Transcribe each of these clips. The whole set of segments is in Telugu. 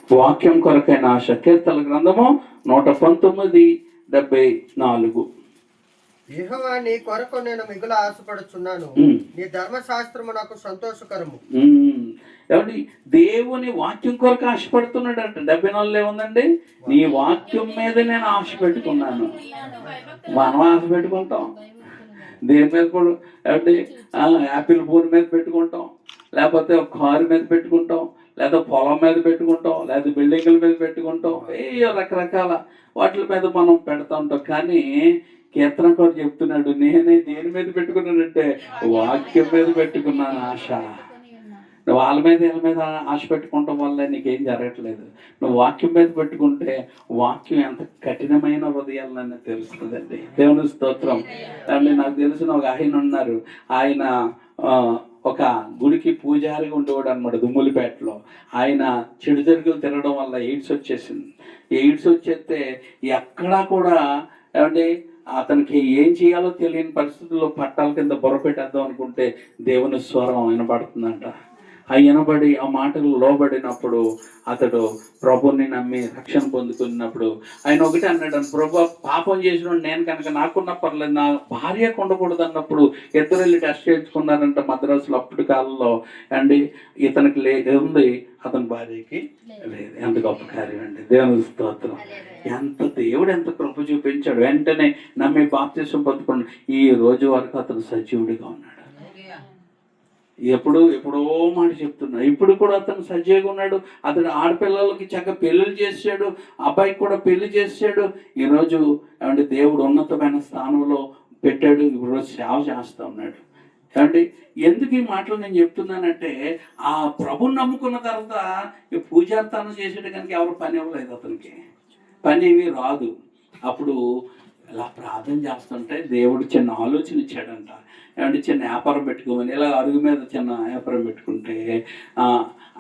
వాక్యం కొరకైన ఆశ. కీర్తన గ్రంథము 119:74. యెహోవా నీ కొరకు నేను మిగుల ఆశపడుచున్నాను, నీ ధర్మశాస్త్రము నాకు సంతోషకరము. ఏమండి, దేవుని వాక్యం కొరకు ఆశపడుతున్నాడు అంట. 74 ఏముందండి? నీ వాక్యం మీద నేను ఆశ పెట్టుకున్నాను. మనం ఆశ పెట్టుకుంటాం దేని మీద కూడా, ఏమండి, యాపిల్ ఫోన్ మీద పెట్టుకుంటాం, లేకపోతే ఒక కారు మీద పెట్టుకుంటాం, లేదా పొలం మీద పెట్టుకుంటాం, లేదా బిల్డింగ్ల మీద పెట్టుకుంటాం, ఏ రకరకాల వాటి మీద మనం పెడతా ఉంటాం. కానీ కీర్తన కూడా చెప్తున్నాడు, నేనే దేని మీద పెట్టుకున్నానంటే వాక్యం మీద పెట్టుకున్నాను ఆశ. నువ్వు వాళ్ళ మీద వీళ్ళ మీద ఆశ పెట్టుకోవటం వల్ల నీకేం జరగట్లేదు. నువ్వు వాక్యం మీద పెట్టుకుంటే వాక్యం ఎంత కఠినమైన హృదయాలని తెలుస్తుందండి. దేవుని స్తోత్రం అండి. నాకు తెలిసిన ఒక ఆయన ఉన్నారు. ఆయన ఒక గుడికి పూజారిగా ఉండేవాడు అనమాట, దుమ్ములపేటలో. ఆయన చెడు జరుగులు తినడం వల్ల ఎయిడ్స్ వచ్చేసింది. ఎయిడ్స్ వచ్చేస్తే ఎక్కడా కూడా, ఏమంటే, అతనికి ఏం చేయాలో తెలియని పరిస్థితుల్లో పట్టాల కింద బుర్ర పెట్టేద్దాం అనుకుంటే దేవుని స్వరం వినబడుతుందంట. ఆ వినబడి ఆ మాటలు లోబడినప్పుడు అతడు ప్రభుని నమ్మి రక్షణ పొందుకున్నప్పుడు ఆయన ఒకటి అన్నాడు, ప్రభు, పాపం చేసిన నేను కనుక నాకున్న పర్లేదు, నా భార్యకు ఉండకూడదు అన్నప్పుడు ఇద్దరు వెళ్ళి టెస్ట్ చేయించుకున్నారంట మద్రాసులో. అప్పటి కాలంలో అండి ఇతనికి ఉంది, అతని భార్యకి లేదు. ఎంత గొప్ప కార్యం అండి. దేవుని స్తోత్రం. ఎంత దేవుడు ఎంత కృప చూపించాడు. వెంటనే నమ్మి బాప్తిసం పొందుకున్నాడు. ఈ రోజు వరకు అతను సజీవుడిగా ఉన్నాడు. ఎప్పుడో మాట చెప్తున్నా, ఇప్పుడు కూడా అతను సజీవంగా ఉన్నాడు. అతడు ఆడపిల్లలకి చక్కగా పెళ్ళిళ్ళు చేసాడు, అబ్బాయికి కూడా పెళ్లి చేసాడు. ఈరోజు ఏమంటే దేవుడు ఉన్నతమైన స్థానంలో పెట్టాడు. ఇప్పుడు సేవ చేస్తూ ఉన్నాడు. ఏమంటే ఎందుకు ఈ మాటలు నేను చెప్తున్నానంటే, ఆ ప్రభుని నమ్ముకున్న తర్వాత ఈ పూజార్థానం చేసేట కనుక ఎవరు పని ఇవ్వలేదు, అతనికి పని ఏమీ రాదు. అప్పుడు ఇలా ప్రార్థన చేస్తుంటే దేవుడు చిన్న ఆలోచన ఇచ్చాడంట. ఏమంటే చిన్న వ్యాపారం పెట్టుకోమని. ఇలా అరుగు మీద చిన్న వ్యాపారం పెట్టుకుంటే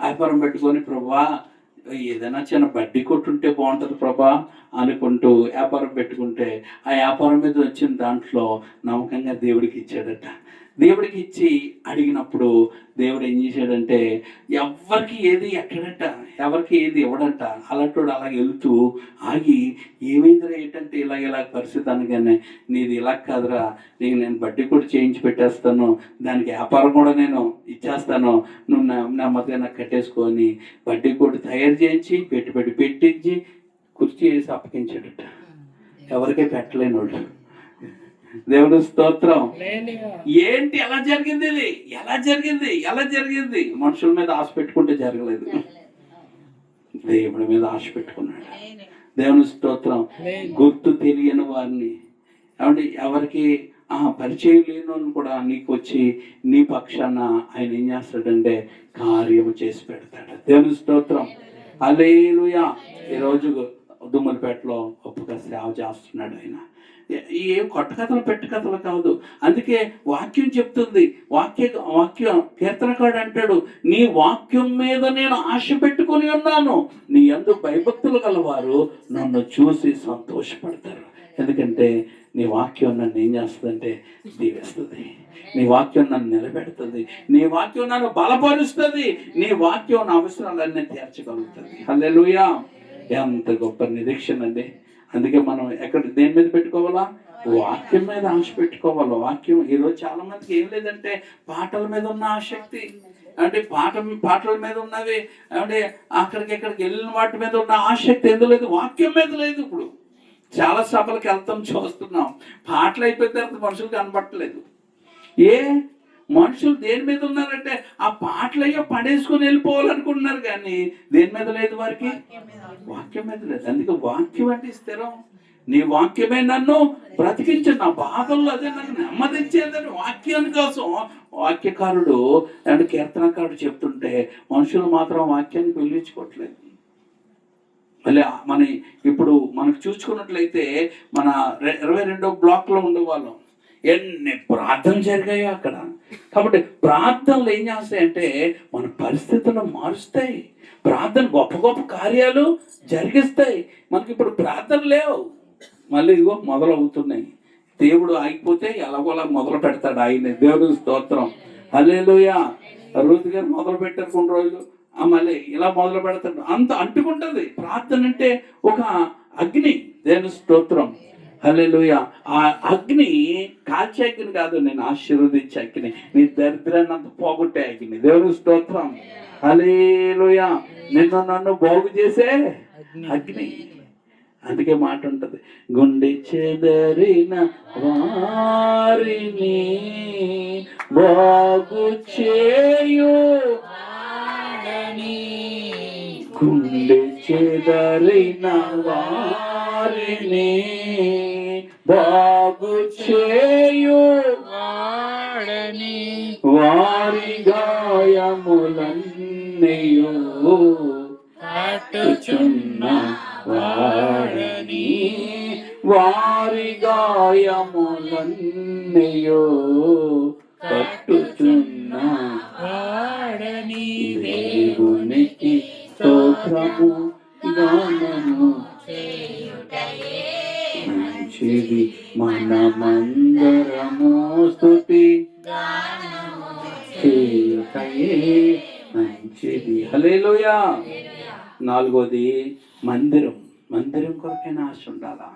వ్యాపారం పెట్టుకొని, ప్రభా ఏదైనా చిన్న బడ్డీ కొట్టుంటే బాగుంటుంది ప్రభా అనుకుంటూ వ్యాపారం పెట్టుకుంటే ఆ వ్యాపారం మీద వచ్చిన దాంట్లో నమ్మకంగా దేవుడికి ఇచ్చాడట. దేవుడికి ఇచ్చి అడిగినప్పుడు దేవుడు ఏం చేశాడంటే, ఎవరికి ఏది ఎక్కడట, ఎవరికి ఏది ఇవ్వడట. అలాంటి అలాగే వెళ్తూ ఆగి, ఏమైందిరా ఏంటంటే ఇలాగ పరిస్థితి అనగానే, నీది ఇలా కాదురా, నీకు నేను బడ్డీ కూడా చేయించి పెట్టేస్తాను, దానికి వ్యాపారం కూడా నేను ఇచ్చేస్తాను, నువ్వు నెమ్మదిగా నాకు కట్టేసుకొని బడ్డీ కూడా తయారు చేయించి పెట్టించి కుర్చీ వేసి అప్పగించాడట. ఎవరికీ పెట్టలేని వాళ్ళు. దేవుడు స్తోత్రం. ఏంటి ఎలా జరిగింది? ఇది ఎలా జరిగింది? మనుషుల మీద ఆశ పెట్టుకుంటే జరగలేదు, దేవుడి మీద ఆశ పెట్టుకున్నాడు. దేవుని స్తోత్రం. గుర్తు తెలియని వారిని, ఏమంటే ఎవరికి పరిచయం లేని వాళ్ళు కూడా నీకు వచ్చి నీ పక్షాన ఆయన ఏం చేస్తాడంటే కార్యము చేసి పెడతాడు. దేవుని స్తోత్రం. హల్లెలూయా. ఈరోజు దుమ్మలపేటలో గొప్పగా సేవ చేస్తున్నాడు ఆయన. ఏం కొట్టకథలు పెట్టకథలు కాదు. అందుకే వాక్యం చెప్తుంది. వాక్యం కీర్తనకాడు అంటాడు, నీ వాక్యం మీద నేను ఆశ పెట్టుకుని ఉన్నాను, నీ యందు భయభక్తులు గలవారు నన్ను చూసి సంతోషపడతారు. ఎందుకంటే నీ వాక్యం నన్ను ఏం చేస్తుందంటే దీవిస్తుంది. నీ వాక్యం నన్ను నిలబెడుతుంది. నీ వాక్యం నన్ను బలపరుస్తుంది. నీ వాక్యం నా అవసరాలన్నీ తీర్చగలుగుతుంది. హల్లెలూయా. ఎంత గొప్ప నిరీక్షణ అండి. అందుకే మనం దేని మీద పెట్టుకోవాలా? వాక్యం మీద ఆశ పెట్టుకోవాలి. వాక్యం ఈరోజు చాలా మందికి ఏం లేదంటే పాటల మీద ఉన్న ఆసక్తి, అంటే పాటల మీద ఉన్నవి, అంటే అక్కడికి వెళ్ళిన వాటి మీద ఉన్న ఆసక్తి ఎందుకు లేదు? వాక్యం మీద లేదు. ఇప్పుడు చాలా సభలకు వెళ్తాం, చూస్తున్నాం, పాటలు అయిపోయిన తర్వాత మనుషులు కనబట్టలేదు. మనుషులు దేని మీద ఉన్నారంటే ఆ పాటలు అయ్యో పడేసుకొని వెళ్ళిపోవాలనుకుంటున్నారు, కానీ దేని మీద లేదు వారికి? వాక్యం మీద లేదు. అందుకే వాక్యం అంటే స్థిరం. నీ వాక్యమే నన్ను బ్రతికించు, నా బాధల్లో అదే నాకు నెమ్మదించేదని వాక్యాని కోసం వాక్యకారుడు అంటే కీర్తనకారుడు చెప్తుంటే మనుషులు మాత్రం వాక్యాన్ని పిలిపించుకోవట్లేదు. మళ్ళీ ఇప్పుడు మనకు చూసుకున్నట్లయితే మన 22వ బ్లాక్లో ఉండేవాళ్ళం. ఎన్ని ప్రార్థనలు జరిగాయో అక్కడ. కాబట్టి ప్రార్థనలు ఏం చేస్తాయంటే మన పరిస్థితులను మారుస్తాయి. ప్రార్థన గొప్ప గొప్ప కార్యాలు జరిగిస్తాయి. మనకి ఇప్పుడు ప్రార్థన లేవు, మళ్ళీ ఇదిగో మొదలవుతున్నాయి. దేవుడు ఆగిపోతే ఎలాగోలా మొదలు పెడతాడు ఆయన. దేవుడు స్తోత్రం. హల్లెలూయా. రూత్ గారు మొదలు పెట్టారు కొన్ని రోజులు, మళ్ళీ ఇలా మొదలు పెడతాడు, అంత అంటుకుంటుంది. ప్రార్థన అంటే ఒక అగ్ని. దేవుని స్తోత్రం, హల్లెలూయా. ఆ అగ్ని కాల్చే అగ్ని కాదు, నేను ఆశీర్వదించే అగ్ని, నీ దరిద్రాన్ని అంత పోగొట్టే అగ్ని. దేవుని స్తోత్రం, హల్లెలూయా. నిన్ను నన్ను బాగు చేసే అగ్ని. అందుకే మాట ఉంటుంది, గుండె చెదరిన వారిని బాగు చేయు, గుండె చెదరిన వారిని బాగు చేయు, వారి గాయములన్నీయు కట్టుచున్న వాడని, వారి గాయములన్నీయు కట్టుచున్న వాడని. దేవునికి స్తోత్రము గానము మంచిది, మనమందరము స్తుతి చేయుటయే మంచిది. హల్లెలూయా. 4వది మందిరం. మందిరం కొరకైనా ఆశ ఉండాలా?